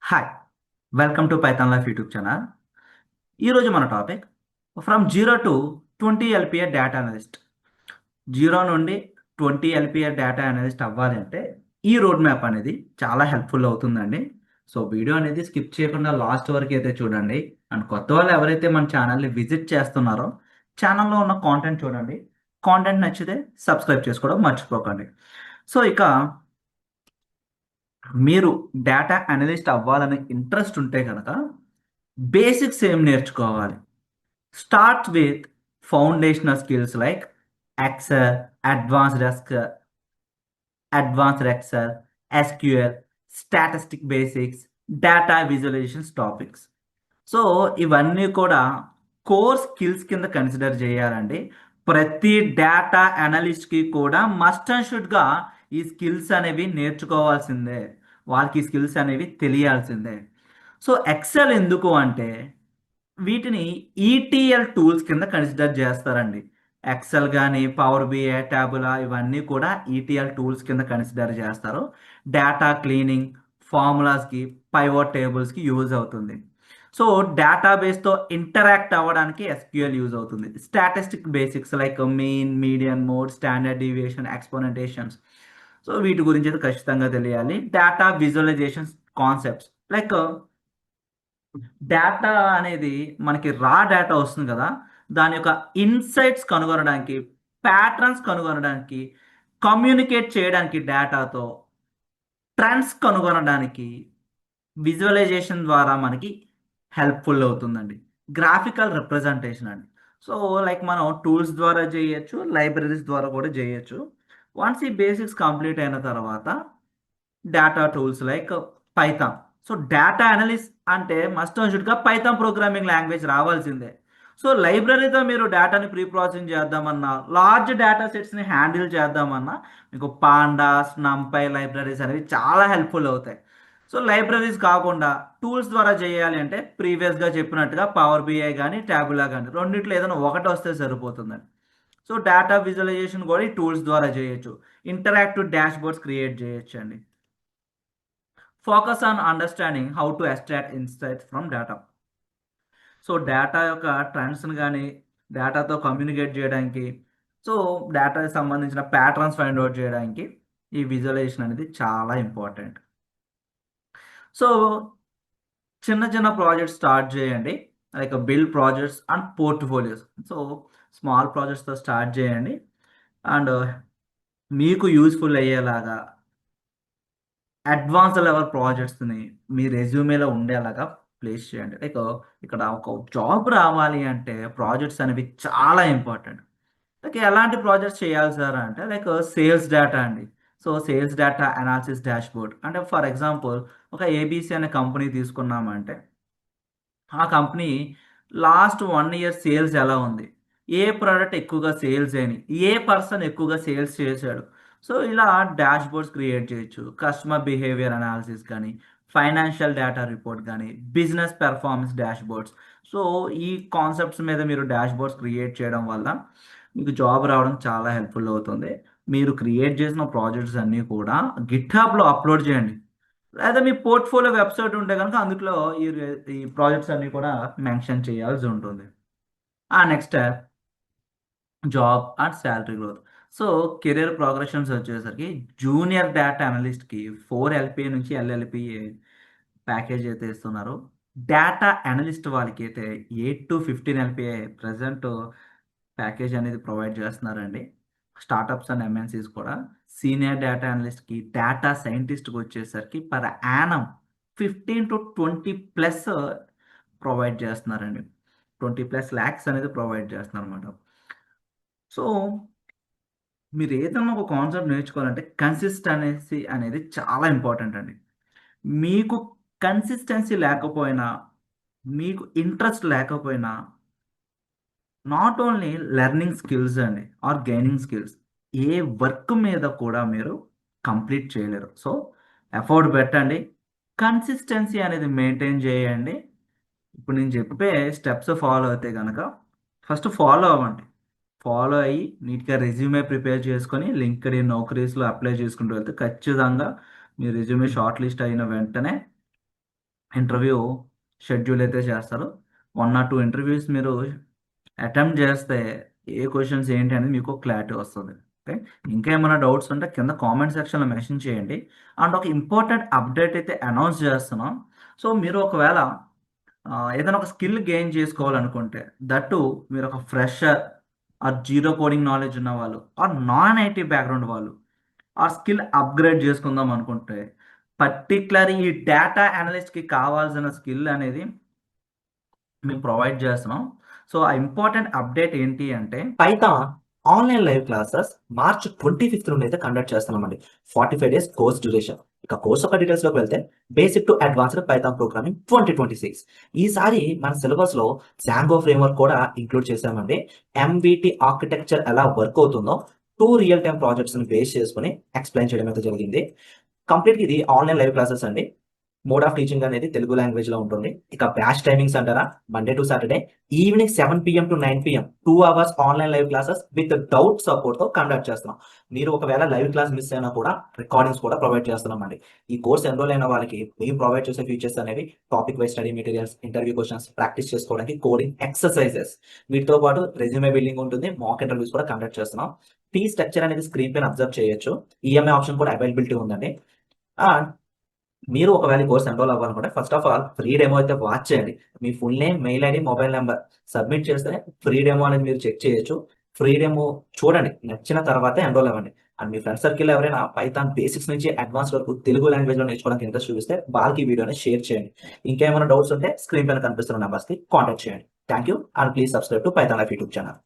Hi! Welcome to Python life YouTube channel. ఈరోజు మన topic from 0 to 20 LPA data analyst. 0 నుండి 20 LPA data analyst అవ్వాలి అంటే ఈ రోడ్ మ్యాప్ అనేది చాలా హెల్ప్‌ఫుల్ అవుతుందండి. సో, వీడియో అనేది స్కిప్ చేయకుండా లాస్ట్ వరకు అయితే చూడండి. అండ్ కొత్త వాళ్ళు ఎవరైతే మన ఛానల్‌ని విజిట్ చేస్తున్నారో ఛానల్‌లో ఉన్న కాంటెంట్ చూడండి. కాంటెంట్ నచ్చితే సబ్స్క్రైబ్ చేసుకోవడం మర్చిపోకండి. సో, ఇక మీరు డేటా అనలిస్ట్ అవ్వాలనే ఇంట్రెస్ట్ ఉంటే గనక బేసిక్స్ ఏం నేర్చుకోవాలి? Start with foundational skills like Excel, advanced ఎస్క్ advanced Excel, SQL, statistic basics, data visualizations topics. So, ఇవన్నీ కూడా కోర్ స్కిల్స్ కింద కన్సిడర్ చేయాలండి. ప్రతి డేటా అనలిస్ట్‌కి కూడా మస్ట్ అండ్ షుడ్‌గా ఈ స్కిల్స్ అనేవి నేర్చుకోవాల్సిందే. వాళ్ళకి ఈ స్కిల్స్ అనేవి తెలియాల్సిందే. సో, ఎక్సెల్ ఎందుకు అంటే వీటిని ఈటీఎల్ టూల్స్ కింద కన్సిడర్ చేస్తారండి. ఎక్సెల్ గాని, పవర్ బిఐ, టాబులా ఇవన్నీ కూడా ఈటీఎల్ టూల్స్ కింద కన్సిడర్ చేస్తారు. డేటా క్లీనింగ్, ఫార్ములాస్‌కి, పైవట్ టేబుల్స్‌కి యూజ్ అవుతుంది. సో, డేటాబేస్‌తో ఇంటరాక్ట్ అవ్వడానికి ఎస్‌క్యూఎల్ యూజ్ అవుతుంది. Statistic basics like mean, median, mode, standard deviation, exponentiations. So, వీటి గురించి అయితే ఖచ్చితంగా తెలియాలి. Data visualizations concepts like data అనేది మనకి రా డేటా వస్తుంది కదా! దాని యొక్క ఇన్‌సైట్స్ కనుగొనడానికి, ప్యాటర్న్స్ కనుగొనడానికి, కమ్యూనికేట్ చేయడానికి డేటాతో, ట్రెండ్స్ కనుగొనడానికి విజువలైజేషన్ ద్వారా మనకి హెల్ప్‌ఫుల్ అవుతుందండి. గ్రాఫికల్ రిప్రజెంటేషన్ అండి. సో, లైక్ మనం టూల్స్ ద్వారా చేయొచ్చు, లైబ్రరీస్ ద్వారా కూడా చేయొచ్చు. వన్స్ ఈ బేసిక్స్ కంప్లీట్ అయిన తర్వాత data tools like Python. So, data analyst అంటే మస్ట్ అండ్ షుడ్‌గా పైథాన్ ప్రోగ్రామింగ్ లాంగ్వేజ్ రావాల్సిందే. సో, లైబ్రరీతో మీరు డేటాని ప్రీ ప్రాసెసింగ్ చేద్దామన్నా, లార్జ్ డేటా సెట్స్‌ని హ్యాండిల్ చేద్దామన్నా మీకు పాండాస్, నంపై లైబ్రరీస్ అనేవి చాలా హెల్ప్‌ఫుల్ అవుతాయి. సో, లైబ్రరీస్ కాకుండా టూల్స్ ద్వారా చేయాలి అంటే ప్రీవియస్‌గా చెప్పినట్టుగా పవర్ బిఐ గాని, టాబులా గాని రెండిట్లో ఏదైనా ఒకటొస్తే సరిపోతుందండి. సో, డేటా విజువలైజేషన్ కూడా ఈ టూల్స్ ద్వారా చేయొచ్చు. ఇంటరాక్టివ్ డాష్‌బోర్డ్స్ క్రియేట్ చేయొచ్చండి. Focus on understanding how to extract insights from data. So, data యొక్క ట్రెండ్స్‌ని గాని, డేటాతో కమ్యూనికేట్ చేయడానికి, సో, డేటాకి సంబంధించిన ప్యాటర్న్స్ ఫైండ్ ఔట్ చేయడానికి ఈ విజువలైజేషన్ అనేది చాలా ఇంపార్టెంట్. సో, చిన్న చిన్న ప్రాజెక్ట్స్ స్టార్ట్ చేయండి. Like build projects and portfolios. So, small ప్రాజెక్ట్స్‌తో స్టార్ట్ చేయండి. అండ్ మీకు యూజ్‌ఫుల్ అయ్యేలాగా అడ్వాన్స్డ్ లెవెల్ ప్రాజెక్ట్స్‌ని మీ రెజ్యూమేలో ఉండేలాగా ప్లేస్ చేయండి. లైక్ ఇక్కడ ఒక జాబ్ రావాలి అంటే ప్రాజెక్ట్స్ అనేవి చాలా ఇంపార్టెంట్. లైక్ ఎలాంటి ప్రాజెక్ట్స్ చేయాలి సార్ అంటే లైక్ సేల్స్ డేటా అండి. So, sales data analysis dashboard. అంటే ఫర్ ఎగ్జాంపుల్ ఒక ఏబీసీ అనే కంపెనీ తీసుకున్నామంటే ఆ కంపెనీ లాస్ట్ 1 ఇయర్ సేల్స్ ఎలా ఉంది? ఏ ప్రొడక్ట్ ఎక్కువగా సేల్స్ అయినియి? ఏ పర్సన్ ఎక్కువగా సేల్స్ చేశాడు? సో, ఇలా డాష్‌బోర్డ్స్ క్రియేట్ చేయొచ్చు. కస్టమర్ బిహేవియర్ అనాలిసిస్ గాని, ఫైనాన్షియల్ డేటా రిపోర్ట్ గాని, బిజినెస్ పెర్ఫార్మన్స్ డాష్‌బోర్డ్స్. సో, ఈ కాన్సెప్ట్స్ మీద మీరు డాష్‌బోర్డ్స్ క్రియేట్ చేయడం వల్ల మీకు జాబ్ రావడం చాలా హెల్ప్‌ఫుల్ అవుతుంది. మీరు క్రియేట్ చేసిన ప్రాజెక్ట్స్ అన్నీ కూడా గిట్‌హబ్‌లో అప్‌లోడ్ చేయండి. లేదా మీ పోర్ట్‌ఫోలియో వెబ్‌సైట్ ఉంటే గనుక అందుట్లో ఈ ప్రాజెక్ట్స్ అన్నీ కూడా మెన్షన్ చేయాల్సి ఉంటుంది. Next job and salary growth. So, career progressions వచ్చేసరికి జూనియర్ డేటా అనలిస్ట్‌కి 4 ఎల్‌పీఏ నుంచి ఎల్ఎల్‌పీఏ ప్యాకేజ్ అయితే ఇస్తున్నారు. డేటా అనలిస్ట్ వాళ్ళకైతే 8-15 ఎల్‌పీఏ ప్రెజెంట్ ప్యాకేజ్ అనేది ప్రొవైడ్ చేస్తున్నారండి. స్టార్టప్స్ అండ్ ఎంఎన్‌సీస్ కూడా. సీనియర్ డేటా అనలిస్ట్‌కి, డేటా సైంటిస్ట్‌కొచ్చేసరికి పర్ యానమ్ 15-20 ప్లస్ ప్రొవైడ్ చేస్తున్నారండి. 20+ లాక్స్ అనేది ప్రొవైడ్ చేస్తున్నారన్నమాట. సో, మీరేదన్నా ఒక కాన్సెప్ట్ నేర్చుకోవాలంటే కన్సిస్టెన్సీ అనేది చాలా ఇంపార్టెంట్ అండి. మీకు కన్సిస్టెన్సీ లేకపోయినా, మీకు ఇంట్రెస్ట్ లేకపోయినా నాట్ ఓన్లీ లెర్నింగ్ స్కిల్స్ అండి ఆర్ గెయినింగ్ స్కిల్స్. ఏ వర్క్ మీద కూడా మీరు కంప్లీట్ చేయలేరు. సో, ఎఫర్ట్ పెట్టండి. కన్సిస్టెన్సీ అనేది మెయింటైన్ చేయండి. ఇప్పుడు నేను చెప్పే స్టెప్స్ ఫాలో అయితే గనక ఫస్ట్ ఫాలో అవ్వండి. ఫాలో అయ్యి నీట్‌గా రెజ్యూమే ప్రిపేర్ చేసుకొని లింక్డ్ఇన్, నౌకరీస్‌లో అప్లై చేసుకుంటూ వెళ్తే ఖచ్చితంగా మీ రెజ్యూమే షార్ట్ లిస్ట్ అయిన వెంటనే ఇంటర్వ్యూ షెడ్యూల్ అయితే చేస్తారు. 1 ఆర్ 2 ఇంటర్వ్యూస్ మీరు అటెంప్ట్ చేస్తే ఏ క్వెషన్స్ ఏంటి అనేది మీకు క్లారిటీ వస్తది. ఓకే. ఇంకా ఏమైనా డౌట్స్ ఉంటే కింద కామెంట్ సెక్షన్‌లో మెన్షన్ చేయండి. అండ్ ఒక ఇంపార్టెంట్ అప్డేట్ అయితే అనౌన్స్ చేస్తున్నాం. సో, మీరు ఒకవేళ ఏదైనా ఒక స్కిల్ గెయిన్ చేసుకోవాలనుకుంటే దట్ టూ మీరు ఒక fresher or zero coding knowledge ఉన్నవాళ్ళు ఆర్ నాన్ ఐటీ బ్యాక్‌గ్రౌండ్ వాళ్ళు ఆ స్కిల్ అప్‌గ్రేడ్ చేసుకుందాం అనుకుంటే పర్టిక్యులర్ ఈ డేటా అనలిస్ట్‌కి కావాల్సిన స్కిల్ అనేది మేము ప్రొవైడ్ చేస్తున్నాం. సో, ఆ ఇంపార్టెంట్ అప్డేట్ ఏంటి అంటే Python online live classes March 25th నుండి అయితే కండక్ట్ చేస్తున్నామండి. 45 డేస్ కోర్స్ డ్యూరేషన్. ఇక కోర్స్ యొక్క డీటెయిల్స్‌లోకి వెళ్తే basic to advanced Python programming 2026. ఈసారి మన సిలబస్‌లో జాంగో ఫ్రేమ్‌వర్క్ కూడా ఇంక్లూడ్ చేశామండి. ఎంవిటీ ఆర్కిటెక్చర్ ఎలా వర్క్ అవుతుందో 2 రియల్ టైమ్ ప్రాజెక్ట్స్‌ని బేస్ చేసుకొని ఎక్స్‌ప్లెయిన్ చేయడం అయితే జరిగింది. కంప్లీట్‌గా ఇది ఆన్లైన్ లైవ్ క్లాసెస్ అండి. మోడ్ ఆఫ్ టీచింగ్ అనేది తెలుగు లాంగ్వేజ్‌లో ఉంటుంది. ఇక బ్యాచ్ టైమింగ్స్ అంటారా? Monday to Saturday evening 7 PM to 9 PM 2 hours online live classes with doubt సపోర్ట్‌తో కండక్ట్ చేస్తున్నాం. మీరు ఒకవేళ లైవ్ క్లాస్ మిస్ అయినా కూడా రికార్డింగ్స్ కూడా ప్రొవైడ్ చేస్తున్నామండి. ఈ కోర్స్ ఎన్రోల్ అయిన వాళ్ళకి మేము ప్రొవైడ్ చేసే ఫీచర్స్ అనేవి topic wise study materials, interview questions practice చేసుకోవడానికి కోడింగ్ ఎక్సర్‌సైజెస్ వీటితో పాటు రెజ్యూమే బిల్డింగ్ ఉంటుంది. మాక్ ఇంటర్వ్యూస్ కూడా కండక్ట్ చేస్తున్నాం. ఫీ స్ట్రక్చర్ అనేది స్క్రీన్ పైన అబ్జర్వ్ చేయొచ్చు. ఈఎంఐ ఆప్షన్ కూడా అవైలబిలిటీ ఉందండి. అండ్ మీరు ఒకవేళ ఈ కోర్స్ ఎన్రోల్ అవ్వాలనుకుంటే first of all free demo అయితే వాచ్ చేయండి. మీ full name, mail ID, mobile number submit చేస్తేనే ఫ్రీ డెమో అనేది మీరు చెక్ చేయొచ్చు. ఫ్రీ డెమో చూడండి. నచ్చిన తర్వాతే ఎన్రోల్ అవ్వండి. అండ్ మీ ఫ్రెండ్ సర్కిల్‌లో ఎవరైనా పైథాన్ బేసిక్స్ నుంచి అడ్వాన్స్ వరకు తెలుగు లాంగ్వేజ్‌లో నేర్చుకోవడానికి ఇంట్రెస్ట్ చూపిస్తే వాళ్ళకి ఈ వీడియోని షేర్ చేయండి. ఇంకేమైనా డౌట్స్ ఉంటే స్క్రీన్ పైన కనిపిస్తున్న నంబర్స్‌కి కాంటాక్ట్ చేయండి. Thank you and please subscribe to Python life YouTube channel.